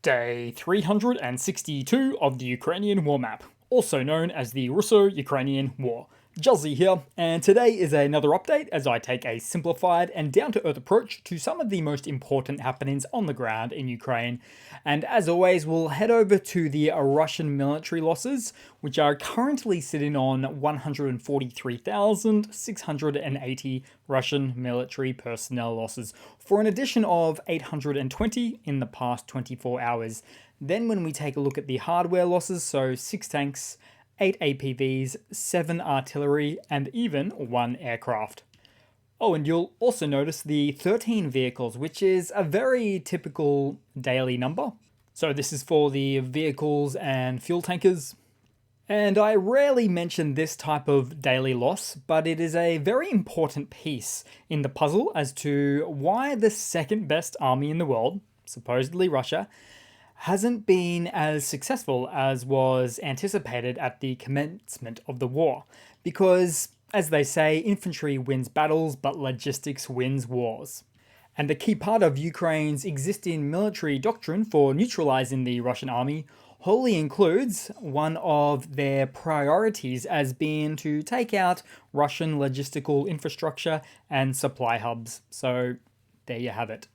Day 362 of the Ukrainian War Map, also known as the Russo-Ukrainian War. Juzzy here, and today is another update as I take a simplified and down-to-earth approach to some of the most important happenings on the ground in Ukraine. And as always, we'll head over to the Russian military losses, which are currently sitting on 143,680 Russian military personnel losses, for an addition of 820 in the past 24 hours. Then when we take a look at the hardware losses, so 6 tanks, 8 APVs, 7 artillery, and even 1 aircraft. Oh, and you'll also notice the 13 vehicles, which is a very typical daily number. So this is for the vehicles and fuel tankers. And I rarely mention this type of daily loss, but it is a very important piece in the puzzle as to why the second best army in the world, supposedly Russia, hasn't been as successful as was anticipated at the commencement of the war. Because, as they say, infantry wins battles, but logistics wins wars. And a key part of Ukraine's existing military doctrine for neutralizing the Russian army wholly includes one of their priorities as being to take out Russian logistical infrastructure and supply hubs. So there you have it.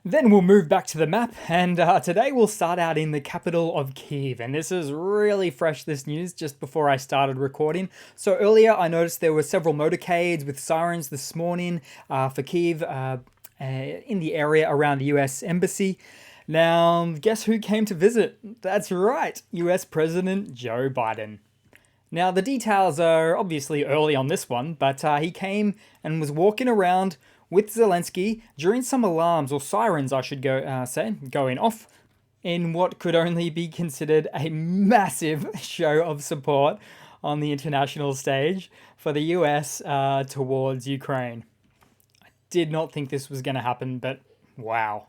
Then we'll move back to the map, and today we'll start out in the capital of Kiev. And this is really fresh, this news, just before I started recording. So earlier I noticed there were several motorcades with sirens this morning for Kiev in the area around the US Embassy. Now, guess who came to visit? That's right, US President Joe Biden. Now, the details are obviously early on this one, but he came and was walking around with Zelensky during some alarms, or sirens I should say, going off in what could only be considered a massive show of support on the international stage for the US towards Ukraine. I did not think this was going to happen, but wow.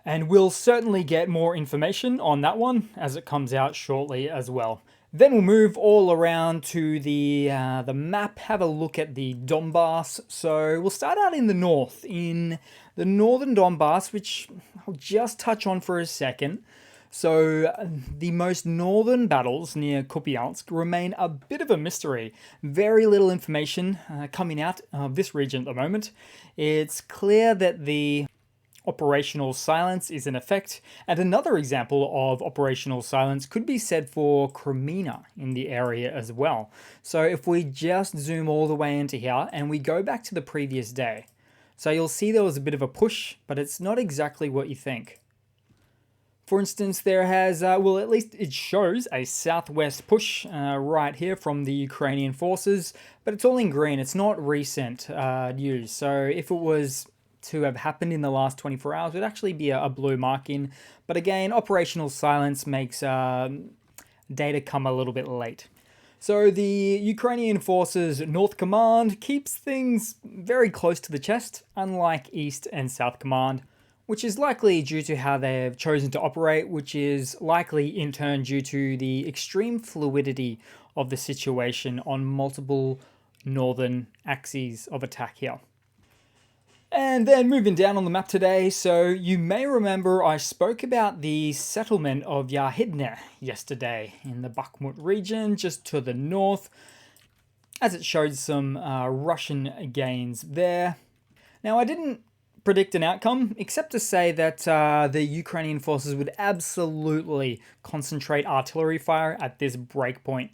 And we'll certainly get more information on that one as it comes out shortly as well. Then we'll move all around to the map, have a look at the Donbass. So we'll start out in the north, in the northern Donbass, which I'll just touch on for a second. So the most northern battles near Kupiansk remain a bit of a mystery. Very little information coming out of this region at the moment. It's clear that the operational silence is in effect, and another example of operational silence could be said for Crimea in the area as well. So if we just zoom all the way into here and we go back to the previous day, so you'll see there was a bit of a push, but it's not exactly what you think. For instance, there has, well, at least it shows a southwest push right here from the Ukrainian forces, but it's all in green. It's not recent news. So if it was to have happened in the last 24 hours, it would actually be a blue marking. But again, operational silence makes data come a little bit late. So the Ukrainian Forces North Command keeps things very close to the chest, unlike East and South Command, which is likely due to how they've chosen to operate, which is likely in turn due to the extreme fluidity of the situation on multiple northern axes of attack here. And then moving down on the map today, so you may remember I spoke about the settlement of Yahidne yesterday in the Bakhmut region, just to the north, as it showed some Russian gains there. Now, I didn't predict an outcome, except to say that the Ukrainian forces would absolutely concentrate artillery fire at this breakpoint,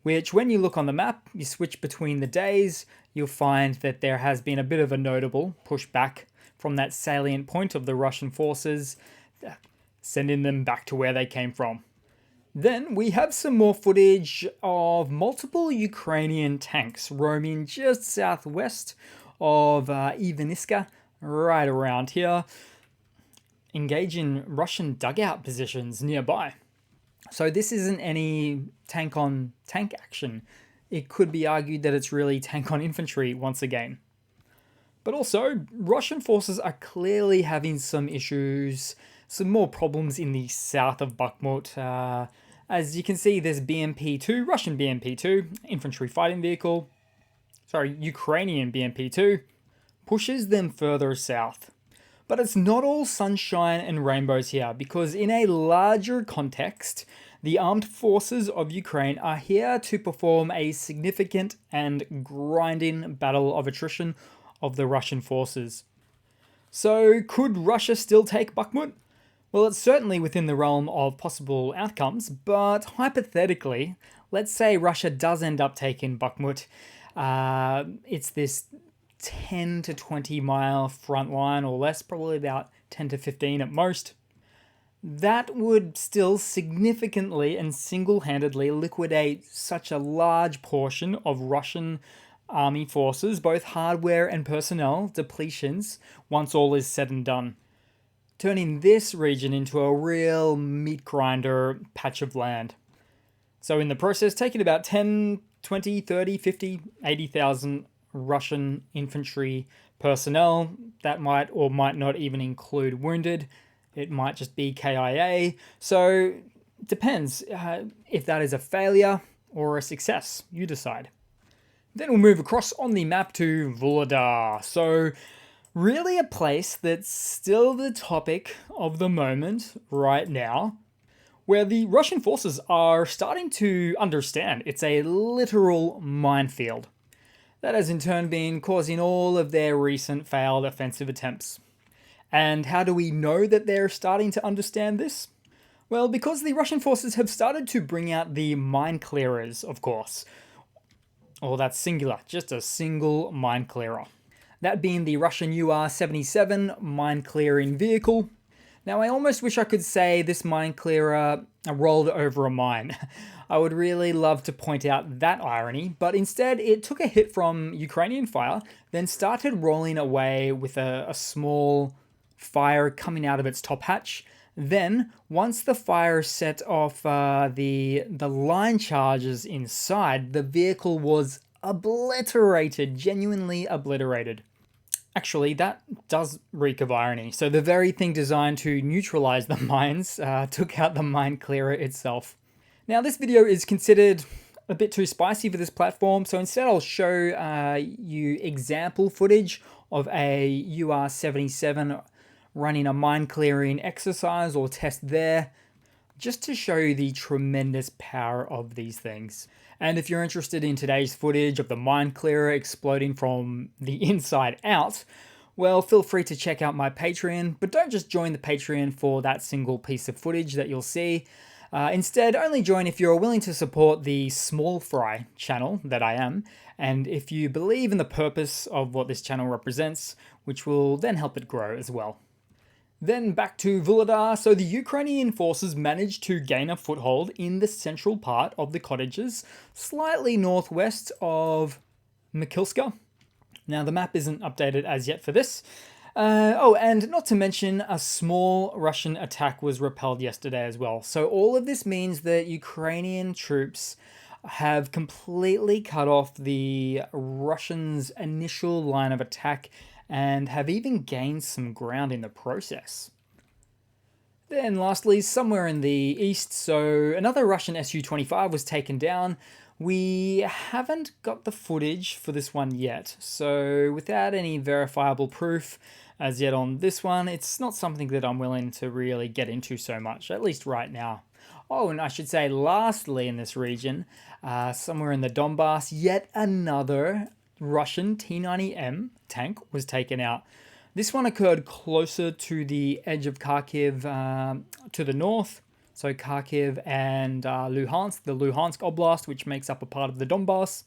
which when you look on the map, you switch between the days, you'll find that there has been a bit of a notable pushback from that salient point of the Russian forces, sending them back to where they came from. Then we have some more footage of multiple Ukrainian tanks roaming just southwest of Ivaniska, right around here, engaging Russian dugout positions nearby. So this isn't any tank-on-tank action. It could be argued that it's really tank-on-infantry once again. But also, Russian forces are clearly having some issues, some more problems in the south of Bakhmut. As you can see, there's BMP-2, Russian BMP-2, infantry fighting vehicle, Ukrainian BMP-2, pushes them further south. But it's not all sunshine and rainbows here, because in a larger context, the armed forces of Ukraine are here to perform a significant and grinding battle of attrition of the Russian forces. So could Russia still take Bakhmut? Well, it's certainly within the realm of possible outcomes, but hypothetically, let's say Russia does end up taking Bakhmut. It's this 10 to 20 mile front line or less, probably about 10 to 15 at most. That would still significantly and single-handedly liquidate such a large portion of Russian army forces, both hardware and personnel depletions, once all is said and done, turning this region into a real meat grinder patch of land. So in the process, taking about 10, 20, 30, 50, 80,000 Russian infantry personnel, that might or might not even include wounded. It might just be KIA. So depends if that is a failure or a success. You decide. Then we'll move across on the map to Volada. So really a place that's still the topic of the moment right now, where the Russian forces are starting to understand it's a literal minefield. That has in turn been causing all of their recent failed offensive attempts. And how do we know that they're starting to understand this? Well, because the Russian forces have started to bring out the mine clearers, of course. Oh, that's singular, just a single mine clearer. That being the Russian UR-77 mine clearing vehicle. Now, I almost wish I could say this mine clearer rolled over a mine. I would really love to point out that irony, but instead it took a hit from Ukrainian fire, then started rolling away with a small fire coming out of its top hatch. Then, once the fire set off the line charges inside, the vehicle was obliterated, genuinely obliterated. Actually, that does reek of irony. So the very thing designed to neutralize the mines took out the mine clearer itself. Now, this video is considered a bit too spicy for this platform, so instead I'll show you example footage of a UR-77 running a mine clearing exercise or test there, just to show you the tremendous power of these things. And if you're interested in today's footage of the mine clearer exploding from the inside out, well, feel free to check out my Patreon, but don't just join the Patreon for that single piece of footage that you'll see. Instead, only join if you're willing to support the small fry channel that I am, and if you believe in the purpose of what this channel represents, which will then help it grow as well. Then back to Volada. So the Ukrainian forces managed to gain a foothold in the central part of the cottages, slightly northwest of Mikilska. Now the map isn't updated as yet for this. And not to mention a small Russian attack was repelled yesterday as well. So all of this means that Ukrainian troops have completely cut off the Russians' initial line of attack and have even gained some ground in the process. Then lastly, somewhere in the east, so another Russian Su-25 was taken down. We haven't got the footage for this one yet, so without any verifiable proof as yet on this one, it's not something that I'm willing to really get into so much, at least right now. Oh, and I should say lastly in this region, somewhere in the Donbass, yet another Russian T-90M tank was taken out. This one occurred closer to the edge of Kharkiv to the north. So Kharkiv and Luhansk, the Luhansk Oblast, which makes up a part of the Donbass.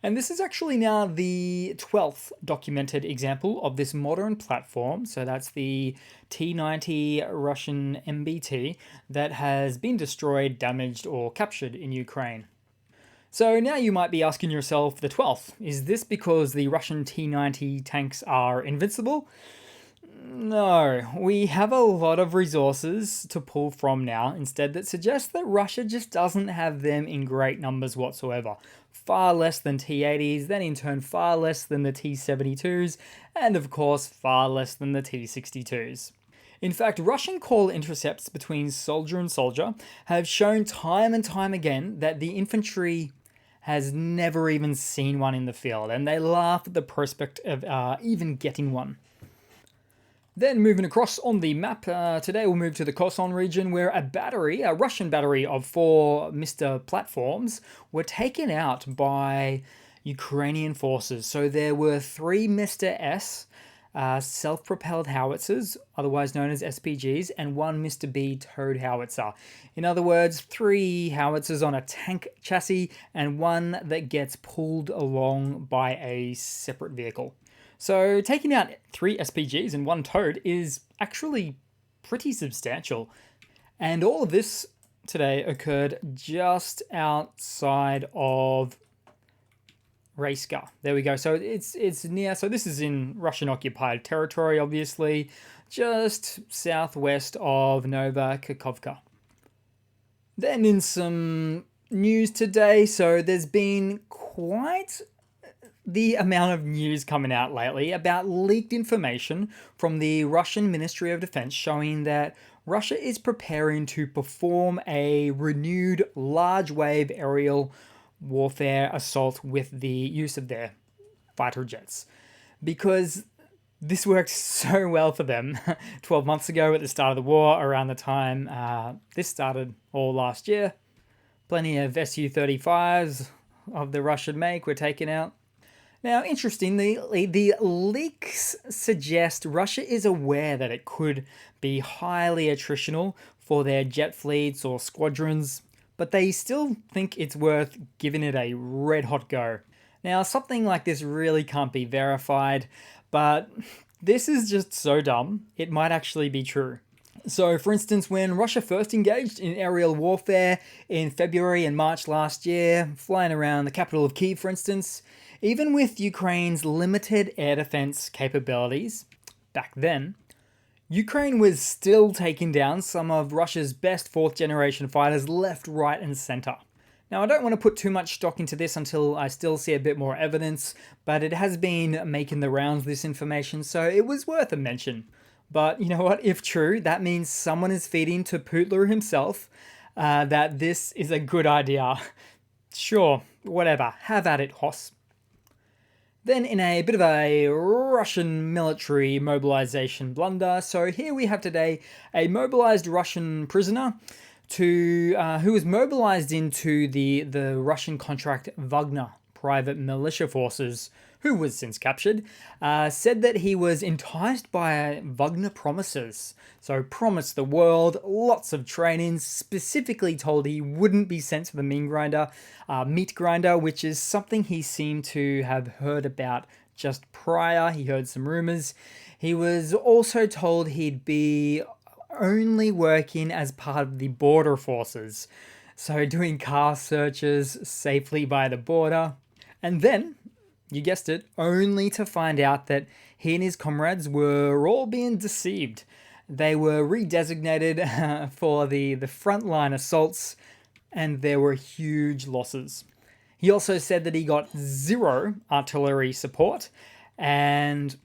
And this is actually now the 12th documented example of this modern platform. So that's the T-90 Russian MBT that has been destroyed, damaged, or captured in Ukraine. So now you might be asking yourself, the 12th, is this because the Russian T-90 tanks are invincible? No, we have a lot of resources to pull from now instead that suggest that Russia just doesn't have them in great numbers whatsoever. Far less than T-80s, then in turn far less than the T-72s, and of course far less than the T-62s. In fact, Russian call intercepts between soldier and soldier have shown time and time again that the infantry has never even seen one in the field, and they laugh at the prospect of even getting one. Then moving across on the map, today we'll move to the Kherson region where a Russian battery of 4 Mr. platforms were taken out by Ukrainian forces. So there were 3 Mr. S self-propelled howitzers, otherwise known as SPGs, and 1 Mr. B towed howitzer. In other words, 3 howitzers on a tank chassis and 1 that gets pulled along by a separate vehicle. So taking out 3 SPGs and 1 towed is actually pretty substantial. And all of this today occurred just outside of Raiska. There we go. So it's near, so this is in Russian occupied territory, obviously, just southwest of Nova Kakhovka. Then in some news today, so there's been quite the amount of news coming out lately about leaked information from the Russian Ministry of Defense showing that Russia is preparing to perform a renewed large wave aerial warfare assault with the use of their fighter jets. Because this worked so well for them 12 months ago at the start of the war, around the time this started all last year. Plenty of Su-35s of the Russian make were taken out. Now, interestingly, the leaks suggest Russia is aware that it could be highly attritional for their jet fleets or squadrons, but they still think it's worth giving it a red-hot go. Now, something like this really can't be verified, but this is just so dumb, it might actually be true. So, for instance, when Russia first engaged in aerial warfare in February and March last year, flying around the capital of Kiev, for instance, even with Ukraine's limited air defense capabilities back then, Ukraine was still taking down some of Russia's best 4th generation fighters left, right, and center. Now, I don't want to put too much stock into this until I still see a bit more evidence, but it has been making the rounds, this information, so it was worth a mention. But you know what? If true, that means someone is feeding to Putler himself that this is a good idea. Sure, whatever. Have at it, Hoss. Then in a bit of a Russian military mobilization blunder, so here we have today a mobilized Russian prisoner who was mobilized into the Russian contract Wagner private militia forces, who was since captured, said that he was enticed by Wagner promises. So promised the world lots of training, specifically told he wouldn't be sent to the meat grinder, which is something he seemed to have heard about just prior. He heard some rumors. He was also told he'd be only working as part of the border forces. So doing car searches safely by the border. And then, you guessed it, only to find out that he and his comrades were all being deceived. They were redesignated for the frontline assaults, and there were huge losses. He also said that he got 0 artillery support, and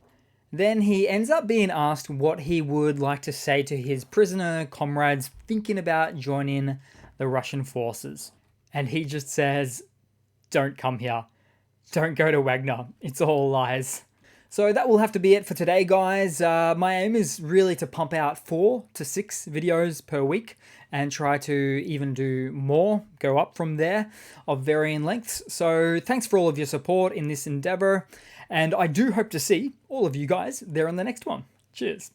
then he ends up being asked what he would like to say to his prisoner comrades thinking about joining the Russian forces. And he just says, "Don't come here. Don't go to Wagner. It's all lies." So that will have to be it for today, guys. My aim is really to pump out 4 to 6 videos per week and try to even do more, go up from there, of varying lengths. So thanks for all of your support in this endeavor, and I do hope to see all of you guys there on the next one. Cheers.